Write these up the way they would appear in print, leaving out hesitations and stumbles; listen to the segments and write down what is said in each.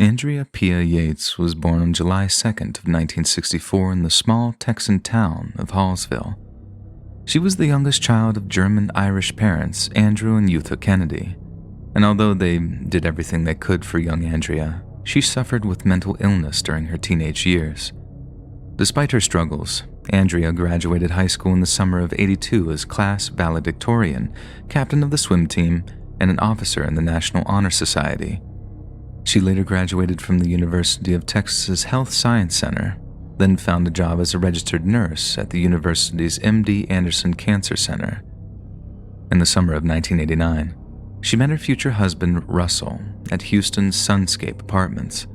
Andrea Pia Yates was born on July 2nd of 1964 in the small Texan town of Hallsville. She was the youngest child of German-Irish parents, Andrew and Eutha Kennedy, and although they did everything they could for young Andrea, she suffered with mental illness during her teenage years. Despite her struggles, Andrea graduated high school in the summer of '82 as class valedictorian, captain of the swim team, and an officer in the National Honor Society. She later graduated from the University of Texas Health Science Center, then found a job as a registered nurse at the university's MD Anderson Cancer Center. In the summer of 1989, she met her future husband, Russell, at Houston's Sunscape Apartments.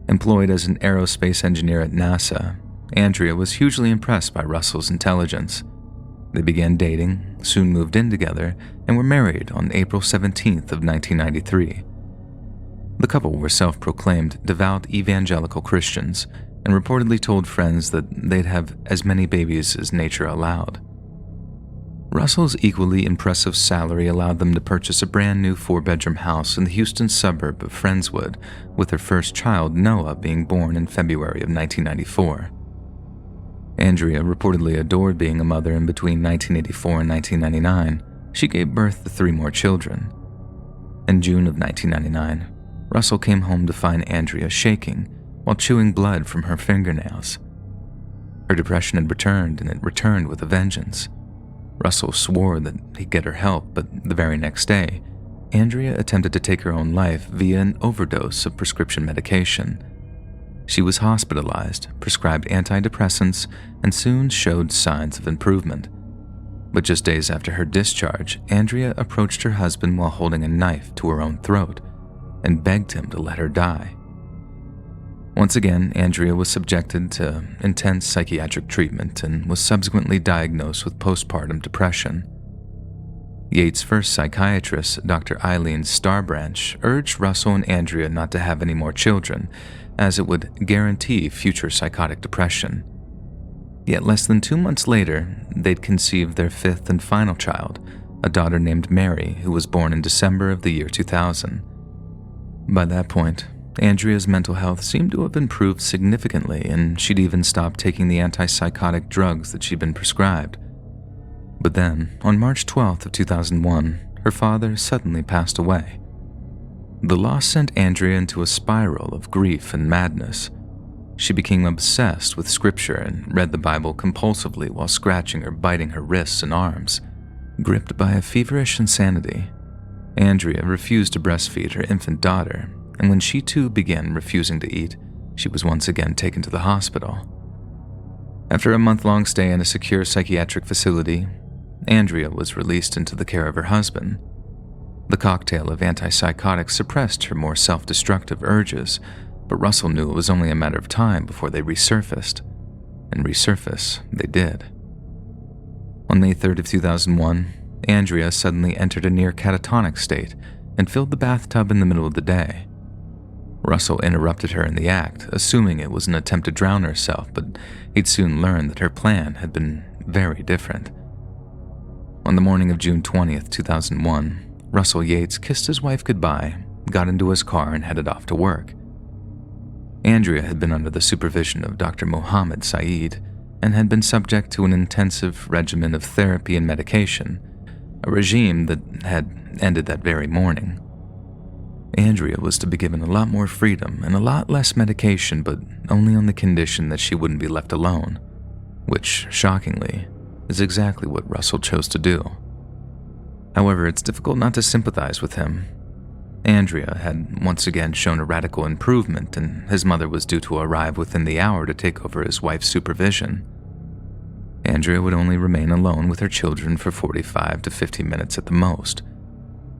Employed as an aerospace engineer at NASA, Andrea was hugely impressed by Russell's intelligence. They began dating, soon moved in together, and were married on April 17th of 1993. The couple were self-proclaimed devout evangelical Christians and reportedly told friends that they'd have as many babies as nature allowed. Russell's equally impressive salary allowed them to purchase a brand new 4-bedroom house in the Houston suburb of Friendswood, with their first child, Noah, being born in February of 1994. Andrea reportedly adored being a mother, and between 1984 and 1999, she gave birth to 3 more children. In June of 1999, Russell came home to find Andrea shaking while chewing blood from her fingernails. Her depression had returned, and it returned with a vengeance. Russell swore that he'd get her help, but the very next day, Andrea attempted to take her own life via an overdose of prescription medication. She was hospitalized, prescribed antidepressants, and soon showed signs of improvement. But just days after her discharge, Andrea approached her husband while holding a knife to her own throat and begged him to let her die. Once again, Andrea was subjected to intense psychiatric treatment and was subsequently diagnosed with postpartum depression. Yates' first psychiatrist, Dr. Eileen Starbranch, urged Russell and Andrea not to have any more children, as it would guarantee future psychotic depression. Yet less than 2 months later, they'd conceived their 5th and final child, a daughter named Mary, who was born in December of the year 2000. By that point, Andrea's mental health seemed to have improved significantly, and she'd even stopped taking the antipsychotic drugs that she'd been prescribed. But then, on March 12th of 2001, her father suddenly passed away. The loss sent Andrea into a spiral of grief and madness. She became obsessed with scripture and read the Bible compulsively while scratching or biting her wrists and arms. Gripped by a feverish insanity, Andrea refused to breastfeed her infant daughter, and when she too began refusing to eat, she was once again taken to the hospital. After a month-long stay in a secure psychiatric facility, Andrea was released into the care of her husband. The cocktail of antipsychotics suppressed her more self-destructive urges, but Russell knew it was only a matter of time before they resurfaced, and resurface they did. On May 3rd of 2001, Andrea suddenly entered a near catatonic state and filled the bathtub in the middle of the day. Russell interrupted her in the act, assuming it was an attempt to drown herself, but he'd soon learned that her plan had been very different. On the morning of June 20th, 2001, Russell Yates kissed his wife goodbye, got into his car, and headed off to work. Andrea had been under the supervision of Dr. Mohammed Saeed and had been subject to an intensive regimen of therapy and medication, a regime that had ended that very morning. Andrea was to be given a lot more freedom and a lot less medication, but only on the condition that she wouldn't be left alone, which, shockingly, is exactly what Russell chose to do. However, it's difficult not to sympathize with him. Andrea had once again shown a radical improvement, and his mother was due to arrive within the hour to take over his wife's supervision. Andrea would only remain alone with her children for 45 to 50 minutes at the most,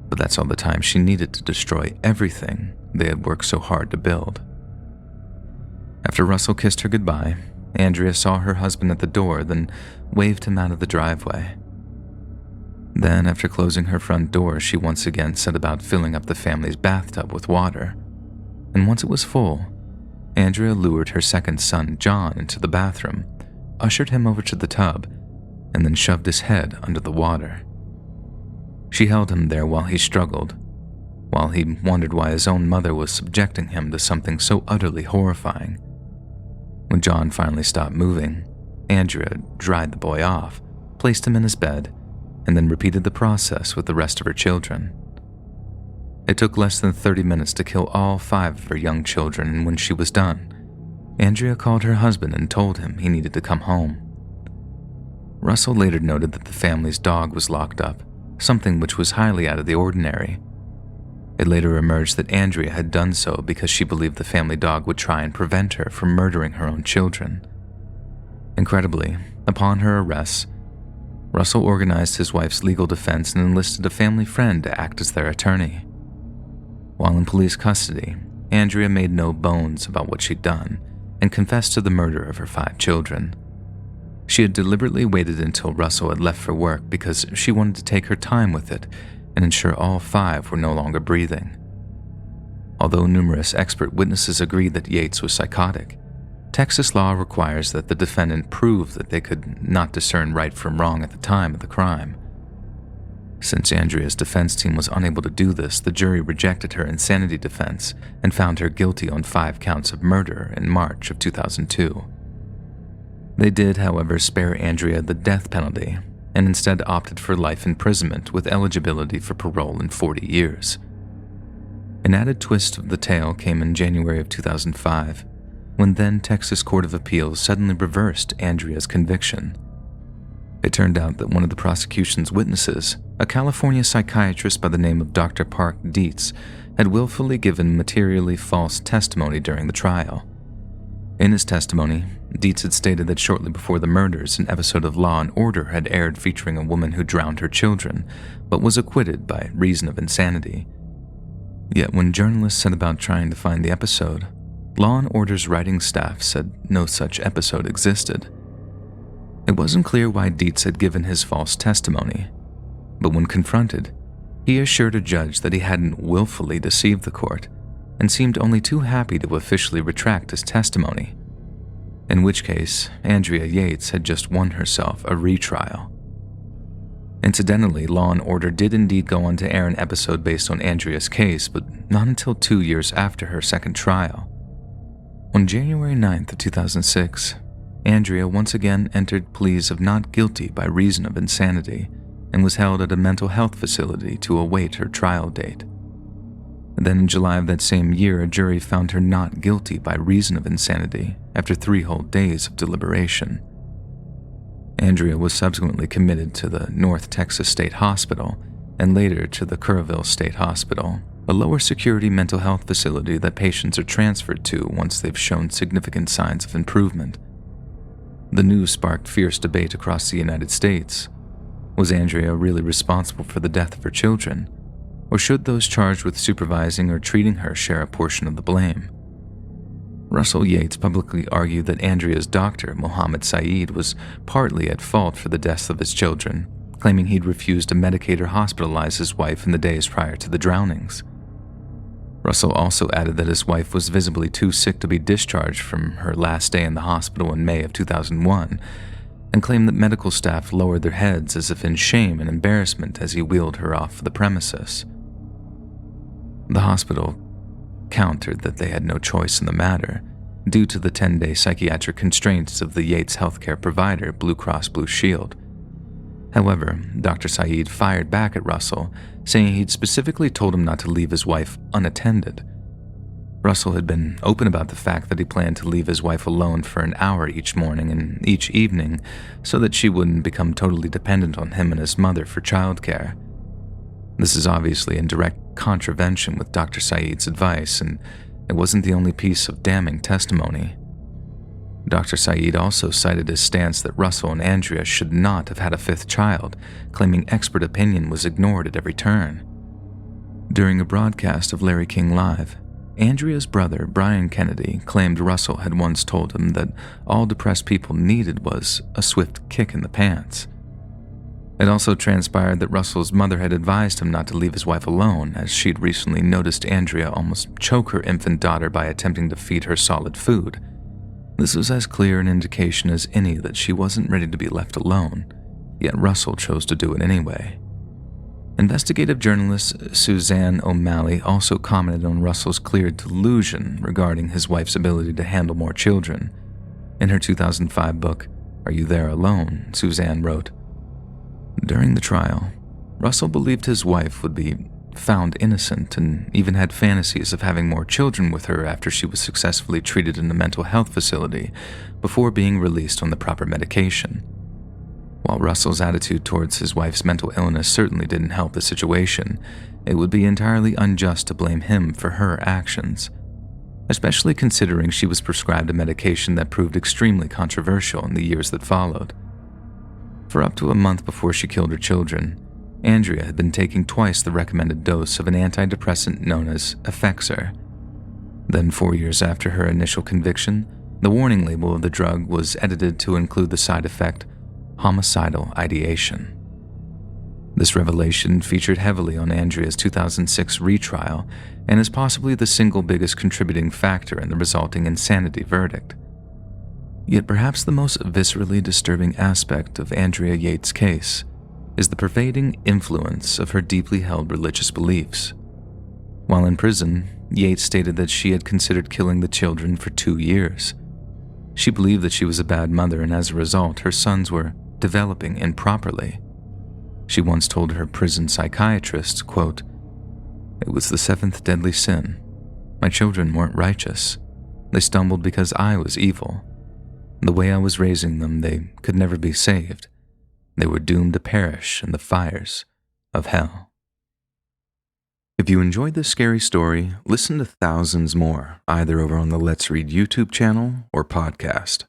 but that's all the time she needed to destroy everything they had worked so hard to build. After Russell kissed her goodbye, Andrea saw her husband at the door, then waved him out of the driveway. Then, after closing her front door, she once again set about filling up the family's bathtub with water. And once it was full, Andrea lured her second son, John, into the bathroom, ushered him over to the tub, and then shoved his head under the water. She held him there while he struggled, while he wondered why his own mother was subjecting him to something so utterly horrifying. When John finally stopped moving, Andrea dried the boy off, placed him in his bed, and then repeated the process with the rest of her children. It took less than 30 minutes to kill all 5 of her young children, and when she was done, Andrea called her husband and told him he needed to come home. Russell later noted that the family's dog was locked up, something which was highly out of the ordinary. It later emerged that Andrea had done so because she believed the family dog would try and prevent her from murdering her own children. Incredibly, upon her arrest, Russell organized his wife's legal defense and enlisted a family friend to act as their attorney. While in police custody, Andrea made no bones about what she'd done and confessed to the murder of her 5 children. She had deliberately waited until Russell had left for work because she wanted to take her time with it and ensure all 5 were no longer breathing. Although numerous expert witnesses agreed that Yates was psychotic, Texas law requires that the defendant prove that they could not discern right from wrong at the time of the crime. Since Andrea's defense team was unable to do this, the jury rejected her insanity defense and found her guilty on 5 counts of murder in March of 2002. They did, however, spare Andrea the death penalty and instead opted for life imprisonment with eligibility for parole in 40 years. An added twist of the tale came in January of 2005, when then Texas Court of Appeals suddenly reversed Andrea's conviction. It turned out that one of the prosecution's witnesses, a California psychiatrist by the name of Dr. Park Yates, had willfully given materially false testimony during the trial. In his testimony, Yates had stated that shortly before the murders, an episode of Law and Order had aired featuring a woman who drowned her children, but was acquitted by reason of insanity. Yet when journalists set about trying to find the episode, Law and Order's writing staff said no such episode existed. It wasn't clear why Yates had given his false testimony, but when confronted, he assured a judge that he hadn't willfully deceived the court and seemed only too happy to officially retract his testimony, in which case Andrea Yates had just won herself a retrial. Incidentally, Law and Order did indeed go on to air an episode based on Andrea's case, but not until 2 years after her second trial. On January 9th of 2006, Andrea once again entered pleas of not guilty by reason of insanity and was held at a mental health facility to await her trial date. Then in July of that same year, a jury found her not guilty by reason of insanity after 3 whole days of deliberation. Andrea was subsequently committed to the North Texas State Hospital and later to the Kerrville State Hospital, a lower security mental health facility that patients are transferred to once they've shown significant signs of improvement. The news sparked fierce debate across the United States. Was Andrea really responsible for the death of her children? Or should those charged with supervising or treating her share a portion of the blame? Russell Yates publicly argued that Andrea's doctor, Mohammed Saeed, was partly at fault for the deaths of his children, claiming he'd refused to medicate or hospitalize his wife in the days prior to the drownings. Russell also added that his wife was visibly too sick to be discharged from her last day in the hospital in May of 2001, and claimed that medical staff lowered their heads as if in shame and embarrassment as he wheeled her off the premises. The hospital countered that they had no choice in the matter, due to the 10-day psychiatric constraints of the Yates healthcare provider, Blue Cross Blue Shield. However, Dr. Saeed fired back at Russell, saying he'd specifically told him not to leave his wife unattended. Russell had been open about the fact that he planned to leave his wife alone for an hour each morning and each evening so that she wouldn't become totally dependent on him and his mother for childcare. This is obviously in direct contravention with Dr. Saeed's advice, and it wasn't the only piece of damning testimony. Dr. Saeed also cited his stance that Russell and Andrea should not have had a 5th child, claiming expert opinion was ignored at every turn. During a broadcast of Larry King Live, Andrea's brother, Brian Kennedy, claimed Russell had once told him that all depressed people needed was a swift kick in the pants. It also transpired that Russell's mother had advised him not to leave his wife alone, as she'd recently noticed Andrea almost choke her infant daughter by attempting to feed her solid food. This was as clear an indication as any that she wasn't ready to be left alone, yet Russell chose to do it anyway. Investigative journalist Suzanne O'Malley also commented on Russell's clear delusion regarding his wife's ability to handle more children. In her 2005 book, Are You There Alone?, Suzanne wrote, "During the trial, Russell believed his wife would be found innocent and even had fantasies of having more children with her after she was successfully treated in a mental health facility before being released on the proper medication. While Russell's attitude towards his wife's mental illness certainly didn't help the situation, it would be entirely unjust to blame him for her actions, especially considering she was prescribed a medication that proved extremely controversial in the years that followed. For up to a month before she killed her children, Andrea had been taking twice the recommended dose of an antidepressant known as Effexor. Then 4 years after her initial conviction, the warning label of the drug was edited to include the side effect homicidal ideation. This revelation featured heavily on Andrea's 2006 retrial and is possibly the single biggest contributing factor in the resulting insanity verdict. Yet perhaps the most viscerally disturbing aspect of Andrea Yates' case is the pervading influence of her deeply held religious beliefs. While in prison, Yates stated that she had considered killing the children for 2 years. She believed that she was a bad mother, and as a result, her sons were developing improperly. She once told her prison psychiatrist, quote, "It was the 7th deadly sin. My children weren't righteous. They stumbled because I was evil. The way I was raising them, they could never be saved. They were doomed to perish in the fires of hell." If you enjoyed this scary story, listen to thousands more, either over on the Let's Read YouTube channel or podcast.